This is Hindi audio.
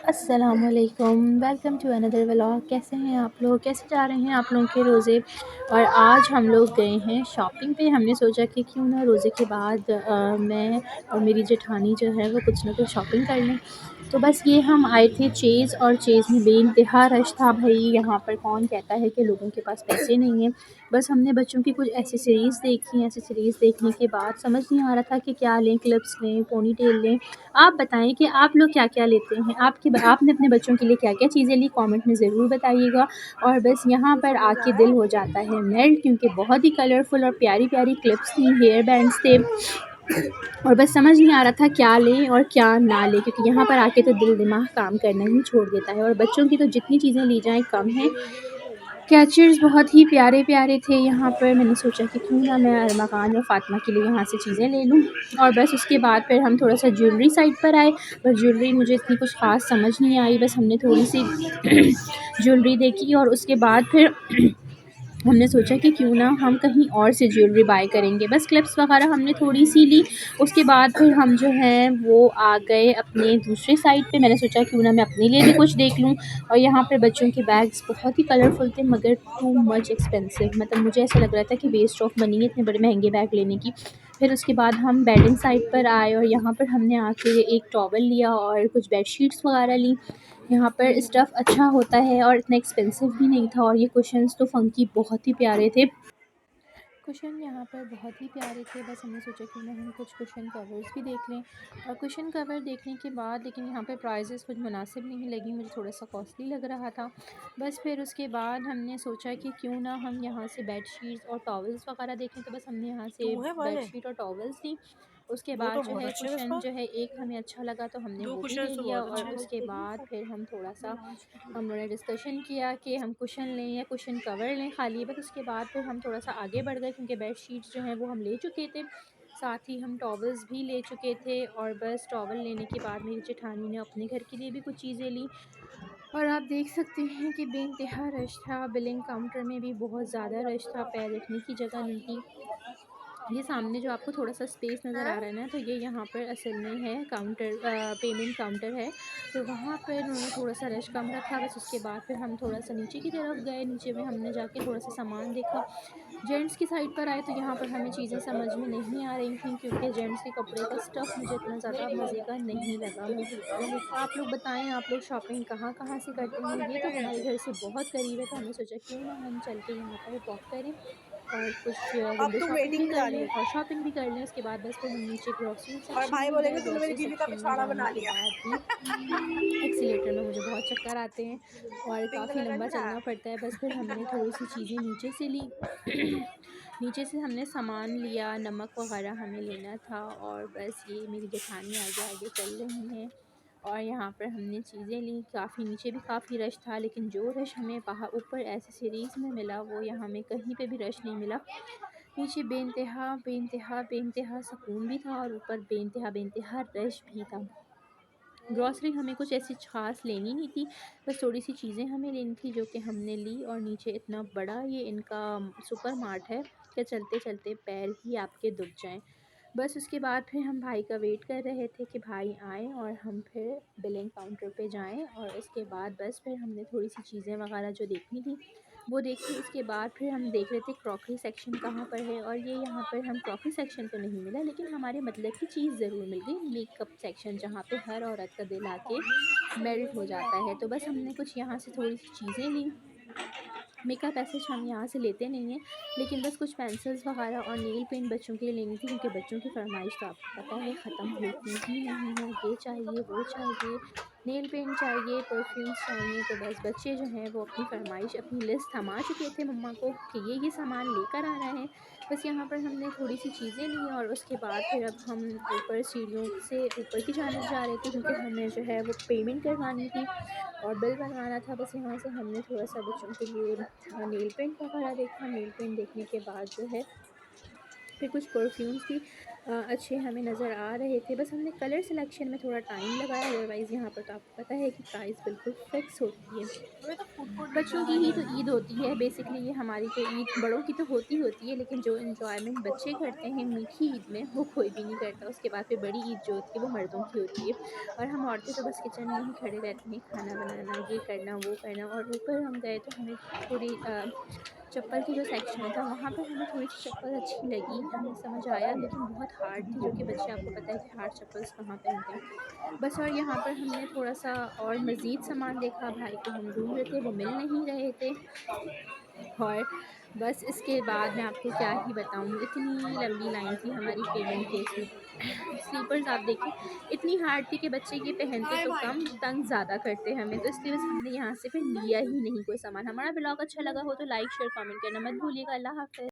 अस्सलामुअलैकुम, वेलकम टू अनदर व्लॉग। कैसे हैं आप लोग? कैसे जा रहे हैं आप लोगों के रोज़े? और आज हम लोग गए हैं शॉपिंग पे। हमने सोचा कि क्यों ना रोज़े के बाद मैं और मेरी जेठानी जो है वो कुछ ना कुछ शॉपिंग कर लें। तो बस ये हम आए थे चेज़, और चेज़ में बेइंतहा रश था भाई। यहाँ पर कौन कहता है कि लोगों के पास पैसे नहीं हैं। बस हमने बच्चों की कुछ एसेसरीज़ देखी। एसेसरीज़ देखने के बाद समझ नहीं आ रहा था कि क्या लें, क्लिप्स लें, पोनी टेल लें। आप बताएं कि आप लोग क्या-क्या लेते हैं? आपने अपने बच्चों के लिए क्या-क्या चीज़ें ली, कमेंट में ज़रूर बताइएगा। और बस यहाँ पर आके दिल हो जाता है मेल्ट, क्योंकि बहुत ही कलरफुल और प्यारी-प्यारी क्लिप्स थी, हेयर बैंड्स थे, और बस समझ नहीं आ रहा था क्या लें और क्या ना लें, क्योंकि यहाँ पर आके तो दिल दिमाग काम करना ही छोड़ देता है। और बच्चों की तो जितनी चीज़ें ली जाएँ कम है। कैचर्स बहुत ही प्यारे-प्यारे थे यहाँ पर। मैंने सोचा कि क्यों ना मैं अरमाकान और फ़ातिमा के लिए यहाँ से चीज़ें ले लूँ। और बस उसके बाद फिर हम थोड़ा-सा ज्वेलरी साइड पर आए, पर ज्वेलरी मुझे इतनी कुछ ख़ास समझ नहीं आई। बस हमने थोड़ी-सी ज्वेलरी देखी, और उसके बाद फिर हमने सोचा कि क्यों ना हम कहीं और से ज्वेलरी बाय करेंगे। बस क्लिप्स वगैरह हमने थोड़ी-सी ली। उसके बाद फिर हम जो हैं वो आ गए अपने दूसरे साइड पे। मैंने सोचा क्यों ना मैं अपने लिए भी कुछ देख लूँ। और यहाँ पे बच्चों के बैग्स बहुत ही कलरफुल थे, मगर टू मच एक्सपेंसिव। मतलब मुझे ऐसा लग रहा था कि वेस्ट ऑफ मनी है इतने बड़े महंगे बैग लेने की। फिर उसके बाद हम बेडिंग साइड पर आए, और यहाँ पर हमने आके एक टॉवल लिया और कुछ बेडशीट्स वगैरह ली। यहाँ पर स्टफ़ अच्छा होता है और इतना एक्सपेंसिव भी नहीं था। और ये कुशन्स तो फ़ंकी बहुत ही प्यारे थे। कुशन यहाँ पर बहुत ही प्यारे थे। बस हमने सोचा कि ना हम कुछ कुशन कवर्स भी देख लें। और कुशन कवर देखने के बाद लेकिन यहाँ पे प्राइसेस कुछ मुनासिब नहीं लगी, मुझे थोड़ा सा कॉस्टली लग रहा था। बस फिर उसके बाद हमने सोचा कि क्यों ना हम यहाँ से बेड शीट्स और टॉवल्स वगैरह देखें। तो बस हमने यहाँ से तू है बेड वाले शीट और टॉवल्स ली। उसके वो बाद तो जो बहुत है अच्छे थे कुशन उसका। जो है एक हमें अच्छा लगा तो हमने दो वो भी क्वेश्चन ले तो लिया। बहुत और अच्छे थे। उसके बाद फिर हम थोड़ा सा हम लोगों ने डिस्कशन किया कि हम कुशन लें या कुशन कवर लें खाली। बस उसके बाद फिर हम थोड़ा सा आगे बढ़ गए, क्योंकि बेड शीट्स जो हैं वो हम ले चुके थे, साथ ही हम टॉवल्स भी ले चुके थे। और बस टॉवल लेने के बाद मेरी जेठानी ने अपने घर के लिए भी कुछ चीज़ें ली। और आप देख सकते हैं कि बेइंतहा रश था। बिलिंग काउंटर में भी बहुत ज़्यादा रश था, पैर रखने की जगह नहीं थी। ये सामने जो आपको थोड़ा-सा स्पेस नज़र आ हैं? रहा है ना, तो ये यहाँ पर असल में है काउंटर, पेमेंट काउंटर है। तो वहाँ पर उन्होंने थोड़ा-सा रश कम रखा। बस उसके बाद फिर हम थोड़ा-सा नीचे की तरफ गए। नीचे में हमने जाके थोड़ा-सा सामान देखा। जेंट्स की साइड पर आए तो यहाँ पर हमें चीज़ें समझ में नहीं आ रही थी, क्योंकि जेंट्स के कपड़े का स्टफ़ मुझे इतना ज़्यादा मज़े का नहीं लगा। आप लोग बताएँ, आप लोग शॉपिंग कहाँ-कहाँ से करते हैं? ये तो हमारे घर से बहुत करीब है, तो हमने सोचा क्यों ना हम चल के यहाँ पर वॉक करें और कुछ अब विंडो तुम शॉपिंग भी वेटिंग कर करा रही लें है और शॉपिंग भी कर लें। उसके बाद बस फिर हम नीचे ग्रॉसरी और सेक्शन भाई में बोलेंगे गए। तूने मेरी ग्रॉसरी बीवी का सेक्शन में पिछवाड़ा जाने बना के लिया। बाद भी एक्सीलेटर में मुझे बहुत चक्कर आते हैं और पिंक काफ़ी कलर का लंबा नहीं चलना था। पड़ता है। बस फिर हमने थोड़ी-सी चीज़ें नीचे से ली। नीचे से हमने सामान लिया, नमक वग़ैरह हमें लेना था, और बस ये मेरी जेठानी आगे-आगे चल रही हैं। और यहाँ पर हमने चीज़ें ली। काफ़ी नीचे भी काफ़ी रश था, लेकिन जो रश हमें बाहर ऊपर एक्सेसरीज़ में मिला वो यहाँ हमें कहीं पे भी रश नहीं मिला। नीचे बेइंतहा, बेइंतहा, बेइंतहा सुकून भी था, और ऊपर बेइंतहा, बेइंतहा रश भी था। ग्रॉसरी हमें कुछ ऐसी ख़ास लेनी नहीं थी, बस थोड़ी-सी चीज़ें हमें लेनी थी, जो कि हमने ली। और नीचे इतना बड़ा ये इनका सुपर मार्ट है कि चलते-चलते पैर ही आपके दुख जाएँ। बस उसके बाद फिर हम भाई का वेट कर रहे थे कि भाई आएँ और हम फिर बिलिंग काउंटर पे जाएँ। और उसके बाद बस फिर हमने थोड़ी-सी चीज़ें वग़ैरह जो देखनी थी वो देखी। उसके बाद फिर हम देख रहे थे क्रॉकरी सेक्शन कहाँ पर है, और ये यहाँ पर हम क्रॉकरी सेक्शन तो नहीं मिला, लेकिन हमारे मतलब की चीज़ ज़रूर मिल गई, मेकअप सेक्शन, जहाँ पे हर औरत का दिल आके मेल्ट हो जाता है। तो बस हमने कुछ यहाँ से थोड़ी-सी चीज़ें ली। मेकअप ऐसे हम यहाँ से लेते नहीं हैं, लेकिन बस कुछ पेंसिल्स वगैरह और नेल पेंट बच्चों के लिए लेनी थी, क्योंकि बच्चों की फ़रमाइश तो आपको पता है ख़त्म होती ही नहीं है। ये चाहिए, वो चाहिए, नेल पेंट चाहिए, परफ्यूम्स चाहिए। तो बस बच्चे जो हैं वो अपनी फ़रमाइश, अपनी लिस्ट थमा चुके थे मम्मा को कि ये सामान लेकर आना है। बस यहाँ पर हमने थोड़ी-सी चीज़ें ली, और उसके बाद फिर अब हम ऊपर सीढ़ियों से ऊपर की जानिब जा रहे थे, क्योंकि हमें जो है वो पेमेंट करवानी थी और बिल बनवाना था। बस यहाँ से हमने थोड़ा-सा बच्चों के लिए नेल पेंट वगैरह देखा। नेल पेंट देखने के बाद जो है फिर कुछ परफ्यूम्स भी अच्छे हमें नज़र आ रहे थे। बस हमने कलर सिलेक्शन में थोड़ा टाइम लगाया, अदरवाइज़ यहाँ पर तो आपको पता है कि प्राइस बिल्कुल फ़िक्स होती है। बच्चों की ही तो ईद होती है बेसिकली, ये हमारी तो ईद बड़ों की तो होती है, लेकिन जो एन्जॉयमेंट बच्चे करते हैं मीठी ईद में वो कोई भी नहीं करता। उसके बाद फिर बड़ी ईद जो होती है वो मर्दों की होती है, और हम औरतें तो बस किचन में ही खड़े रहते हैं, खाना बनाना, ये करना, वो करना। और ऊपर हम गए तो हमें थोड़ी चप्पल की जो सेक्शन था वहाँ पर हमें थोड़ी-सी चप्पल अच्छी लगी, हमें समझ आया, लेकिन बहुत हार्ड थी, जो कि बच्चे आपको पता है कि हार्ड चप्पल्स कहाँ पहनते हैं। बस और यहाँ पर हमने थोड़ा-सा और मज़ीद सामान देखा, भाई को हम ढूँढ रहे थे, वो मिल नहीं रहे थे। और बस इसके बाद मैं आपको क्या ही बताऊँ, इतनी लंबी लाइन थी हमारी पेमेंट के स्लीपर्स आप देखें, इतनी हार्ड थी कि बच्चे ये पहनते तो कम, तंग ज़्यादा करते हमें, तो इसलिए बस हमने यहाँ से फिर लिया ही नहीं कोई सामान। हमारा ब्लॉग अच्छा लगा हो तो लाइक, शेयर, कमेंट करना मत भूलिएगा। अल्लाह हाफ़िज़।